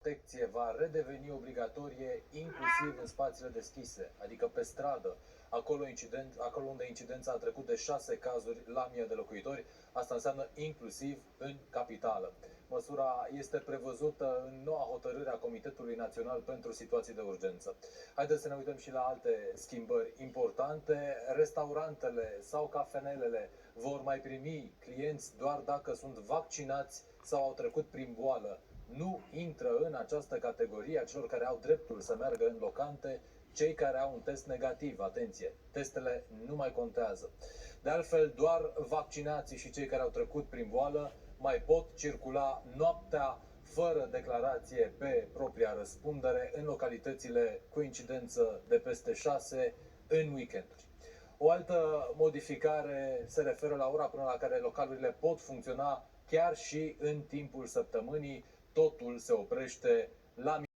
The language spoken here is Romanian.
protecție va redeveni obligatorie inclusiv în spațiile deschise, adică pe stradă, acolo unde incidența a trecut de 6 cazuri la 1000 de locuitori. Asta înseamnă inclusiv în capitală. Măsura este prevăzută în noua hotărâre a Comitetului Național pentru Situații de Urgență. Haideți să ne uităm și la alte schimbări importante. Restaurantele sau cafenelele vor mai primi clienți doar dacă sunt vaccinați sau au trecut prin boală. Nu intră în această categorie a celor care au dreptul să meargă în locante cei care au un test negativ. Atenție, testele nu mai contează. De altfel, doar vaccinații și cei care au trecut prin boală mai pot circula noaptea fără declarație pe propria răspundere în localitățile cu incidență de peste 6 în weekenduri. O altă modificare se referă la ora până la care localurile pot funcționa chiar și în timpul săptămânii. Totul se oprește la